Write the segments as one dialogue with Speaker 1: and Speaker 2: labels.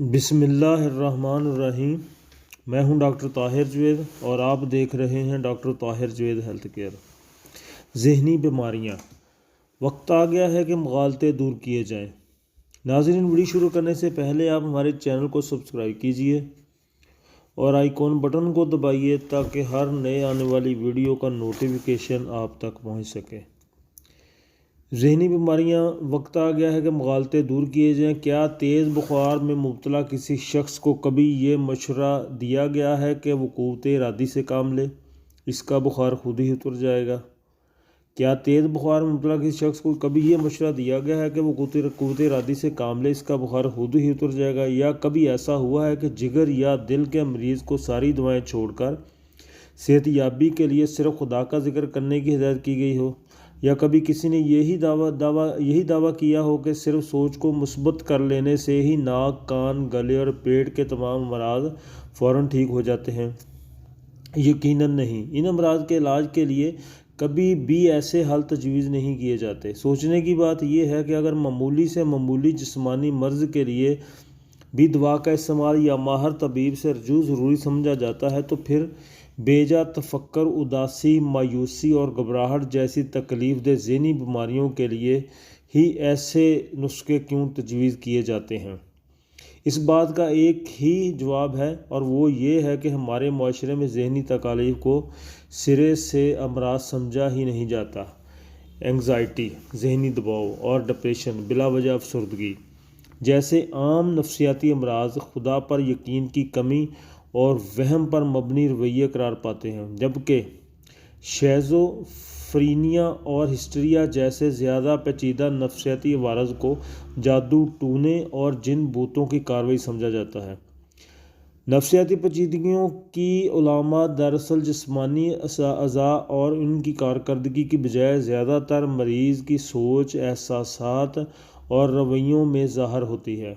Speaker 1: بسم اللہ الرحمن الرحیم۔ میں ہوں ڈاکٹر طاہر جوید اور آپ دیکھ رہے ہیں doctor Tahir Javed health care. ذہنی بیماریاں، وقت آ گیا ہے کہ مغالطے دور کیے جائیں۔ ناظرین، ویڈیو شروع کرنے سے پہلے آپ ہمارے چینل کو سبسکرائب کیجئے اور آئیکن بٹن کو دبائیے تاکہ ہر نئے آنے والی ویڈیو کا نوٹیفیکیشن آپ تک پہنچ سکے۔ ذہنی بیماریاں، وقت آ گیا ہے کہ مغالطے دور کیے جائیں۔ کیا تیز بخار میں مبتلا کسی شخص کو کبھی یہ مشورہ دیا گیا ہے کہ وہ قوت ارادی سے کام لے؟ اس کا بخار خود ہی اتر جائے گا۔ کیا تیز بخار میں مبتلا کسی شخص کو کبھی یہ مشورہ دیا گیا ہے کہ وہ قوت ارادی سے کام لے، اس کا بخار خود ہی اتر جائے گا؟ یا کبھی ایسا ہوا ہے کہ جگر یا دل کے مریض کو ساری دوائیں چھوڑ کر صحت یابی کے لیے صرف خدا کا ذکر کرنے کی ہدایت کی گئی ہو؟ یا کبھی کسی نے یہی دعویٰ کیا ہو کہ صرف سوچ کو مثبت کر لینے سے ہی ناک، کان، گلے اور پیٹ کے تمام امراض فوراً ٹھیک ہو جاتے ہیں؟ یقیناً نہیں۔ ان امراض کے علاج کے لیے کبھی بھی ایسے حل تجویز نہیں کیے جاتے۔ سوچنے کی بات یہ ہے کہ اگر معمولی سے معمولی جسمانی مرض کے لیے بھی دوا کا استعمال یا ماہر طبیب سے رجوع ضروری سمجھا جاتا ہے تو پھر بے جا تفکر، اداسی، مایوسی اور گھبراہٹ جیسی تکلیف دہ ذہنی بیماریوں کے لیے ہی ایسے نسخے کیوں تجویز کیے جاتے ہیں؟ اس بات کا ایک ہی جواب ہے، اور وہ یہ ہے کہ ہمارے معاشرے میں ذہنی تکالیف کو سرے سے امراض سمجھا ہی نہیں جاتا۔ اینگزائٹی، ذہنی دباؤ اور ڈپریشن، بلا وجہ افسردگی جیسے عام نفسیاتی امراض خدا پر یقین کی کمی اور وہم پر مبنی رویے قرار پاتے ہیں، جبکہ شیزوفرینیا اور ہسٹیریا جیسے زیادہ پیچیدہ نفسیاتی عوارض کو جادو ٹونے اور جن بھوتوں کی کارروائی سمجھا جاتا ہے۔ نفسیاتی پیچیدگیوں کی علامات دراصل جسمانی اعضاء اور ان کی کارکردگی کی بجائے زیادہ تر مریض کی سوچ، احساسات اور رویوں میں ظاہر ہوتی ہے۔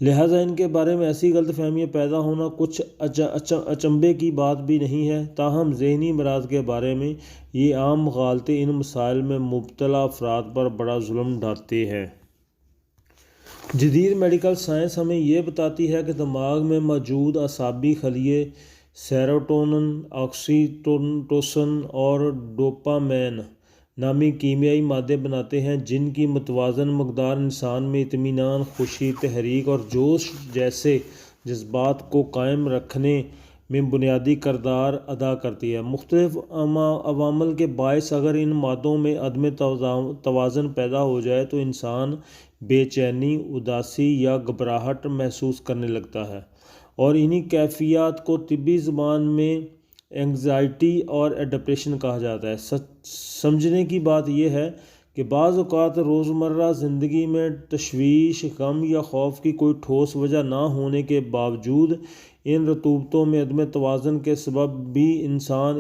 Speaker 1: لہٰذا ان کے بارے میں ایسی غلط فہمیاں پیدا ہونا کچھ اچنبھے کی بات بھی نہیں ہے۔ تاہم ذہنی امراض کے بارے میں یہ عام مغالطے ان مسائل میں مبتلا افراد پر بڑا ظلم ڈھاتے ہیں۔ جدید میڈیکل سائنس ہمیں یہ بتاتی ہے کہ دماغ میں موجود اعصابی خلیے سیروٹونن، آکسی ٹوسن اور ڈوپامین نامی کیمیائی مادے بناتے ہیں، جن کی متوازن مقدار انسان میں اطمینان، خوشی، تحریک اور جوش جیسے جذبات کو قائم رکھنے میں بنیادی کردار ادا کرتی ہے۔ مختلف عوامل کے باعث اگر ان مادوں میں عدم توازن پیدا ہو جائے تو انسان بے چینی، اداسی یا گھبراہٹ محسوس کرنے لگتا ہے، اور انہی کیفیات کو طبی زبان میں اینگزائٹی اور ڈپریشن کہا جاتا ہے۔ سمجھنے کی بات یہ ہے کہ بعض اوقات روزمرہ زندگی میں تشویش، غم یا خوف کی کوئی ٹھوس وجہ نہ ہونے کے باوجود ان رطوبتوں میں عدم توازن کے سبب بھی انسان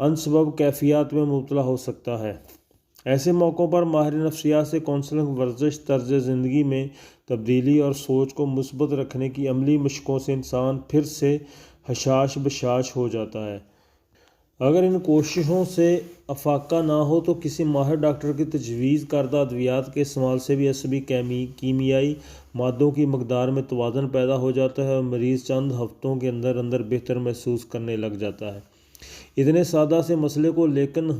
Speaker 1: ان سبب کیفیات میں مبتلا ہو سکتا ہے۔ ایسے موقعوں پر ماہر نفسیات سے کونسلنگ، ورزش، طرز زندگی میں تبدیلی اور سوچ کو مثبت رکھنے کی عملی مشقوں سے انسان پھر سے حشاش بشاش ہو جاتا ہے۔ اگر ان کوششوں سے افاقہ نہ ہو تو کسی ماہر ڈاکٹر کی تجویز کردہ ادویات کے استعمال سے بھی عصبی کیمیائی مادوں کی مقدار میں توازن پیدا ہو جاتا ہے اور مریض چند ہفتوں کے اندر اندر بہتر محسوس کرنے لگ جاتا ہے۔ اتنے سادہ سے مسئلے کو لیکن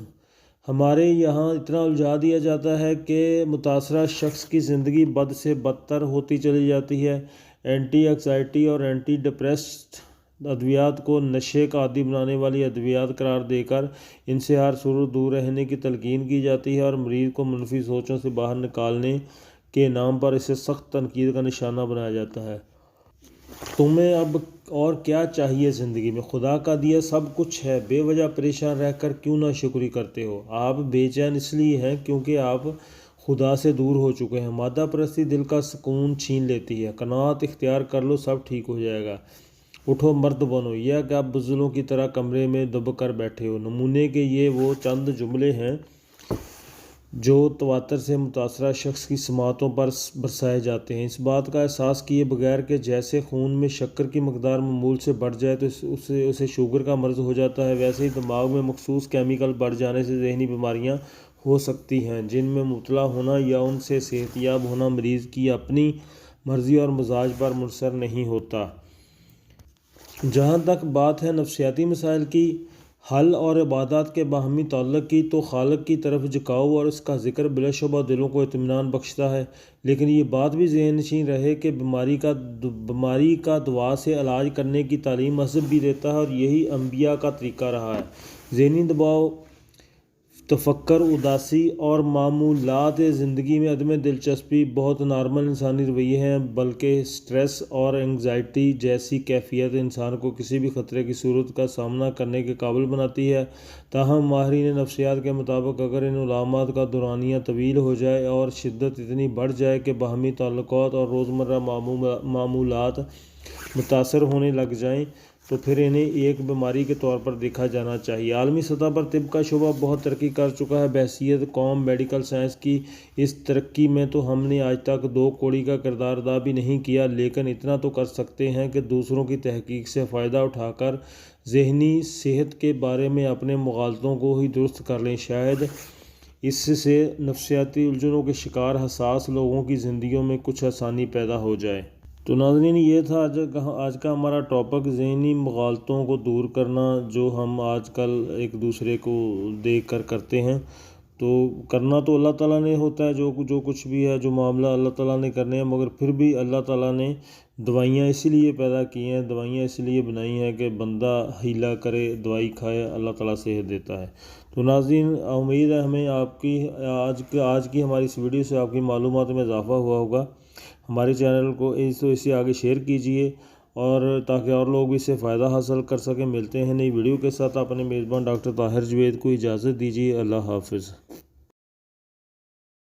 Speaker 1: ہمارے یہاں اتنا الجھا دیا جاتا ہے کہ متاثرہ شخص کی زندگی بد سے بدتر ہوتی چلی جاتی ہے۔ اینٹی ایکزائٹی اور اینٹی ڈپریسنٹ ادویات کو نشے کا عادی بنانے والی ادویات قرار دے کر ان سے ہر صورت دور رہنے کی تلقین کی جاتی ہے اور مریض کو منفی سوچوں سے باہر نکالنے کے نام پر اسے سخت تنقید کا نشانہ بنایا جاتا ہے۔ تمہیں اب اور کیا چاہیے زندگی میں؟ خدا کا دیا سب کچھ ہے، بے وجہ پریشان رہ کر کیوں نہ شکری کرتے ہو؟ آپ بے چین اس لیے ہیں کیونکہ آپ خدا سے دور ہو چکے ہیں۔ مادہ پرستی دل کا سکون چھین لیتی ہے۔ قناعت اختیار کر لو، سب ٹھیک ہو جائے گا۔ اٹھو، مرد بنو۔ یہ کہ آپ بزدلوں کی طرح کمرے میں دب کر بیٹھے ہو۔ نمونے کے یہ وہ چند جملے ہیں جو تواتر سے متاثرہ شخص کی سماعتوں پر برسائے جاتے ہیں، اس بات کا احساس کیے بغیر کہ جیسے خون میں شکر کی مقدار معمول سے بڑھ جائے تو اسے شوگر کا مرض ہو جاتا ہے، ویسے ہی دماغ میں مخصوص کیمیکل بڑھ جانے سے ذہنی بیماریاں ہو سکتی ہیں جن میں مبتلا ہونا یا ان سے صحت یاب ہونا مریض کی اپنی مرضی اور مزاج پر منحصر نہیں ہوتا۔ جہاں تک بات ہے نفسیاتی مسائل کی حل اور عبادات کے باہمی تعلق کی، تو خالق کی طرف جھکاؤ اور اس کا ذکر بلا شبہ دلوں کو اطمینان بخشتا ہے، لیکن یہ بات بھی ذہن نشین رہے کہ بیماری کا دعا سے علاج کرنے کی تعلیم مذہب بھی دیتا ہے، اور یہی انبیاء کا طریقہ رہا ہے۔ ذہنی دباؤ، تفکر، اداسی اور معمولات زندگی میں عدم دلچسپی بہت نارمل انسانی رویے ہیں، بلکہ سٹریس اور انگزائٹی جیسی کیفیت انسان کو کسی بھی خطرے کی صورت کا سامنا کرنے کے قابل بناتی ہے۔ تاہم ماہرین نفسیات کے مطابق اگر ان علامات کا دورانیہ طویل ہو جائے اور شدت اتنی بڑھ جائے کہ باہمی تعلقات اور روزمرہ معمولات متاثر ہونے لگ جائیں، تو پھر انہیں ایک بیماری کے طور پر دیکھا جانا چاہیے۔ عالمی سطح پر طب کا شعبہ بہت ترقی کر چکا ہے۔ بحیثیت قوم میڈیکل سائنس کی اس ترقی میں تو ہم نے آج تک دو کوڑی کا کردار ادا بھی نہیں کیا، لیکن اتنا تو کر سکتے ہیں کہ دوسروں کی تحقیق سے فائدہ اٹھا کر ذہنی صحت کے بارے میں اپنے مغالطوں کو ہی درست کر لیں۔ شاید اس سے نفسیاتی الجھنوں کے شکار حساس لوگوں کی زندگیوں میں کچھ آسانی پیدا ہو جائے۔ تو ناظرین، یہ تھا آج کا ہمارا ٹاپک، ذہنی مغالطوں کو دور کرنا، جو ہم آج کل ایک دوسرے کو دیکھ کر کرتے ہیں۔ تو کرنا تو اللہ تعالیٰ نے ہوتا ہے، جو کچھ بھی ہے، جو معاملہ اللہ تعالیٰ نے کرنے ہیں، مگر پھر بھی اللہ تعالیٰ نے دوائیاں اسی لیے پیدا کی ہیں، دوائیاں اسی لیے بنائی ہیں کہ بندہ ہیلا کرے، دوائی کھائے، اللہ تعالیٰ صحت دیتا ہے۔ تو ناظرین، امید ہے ہمیں آپ کی آج کی ہماری اس ویڈیو سے آپ کی معلومات میں اضافہ ہوا ہوگا۔ ہمارے چینل کو اسے آگے شیئر کیجئے، اور تاکہ اور لوگ بھی اس سے فائدہ حاصل کر سکیں۔ ملتے ہیں نئی ویڈیو کے ساتھ۔ اپنے میزبان ڈاکٹر طاہر جوید کو اجازت دیجیے۔ اللہ حافظ۔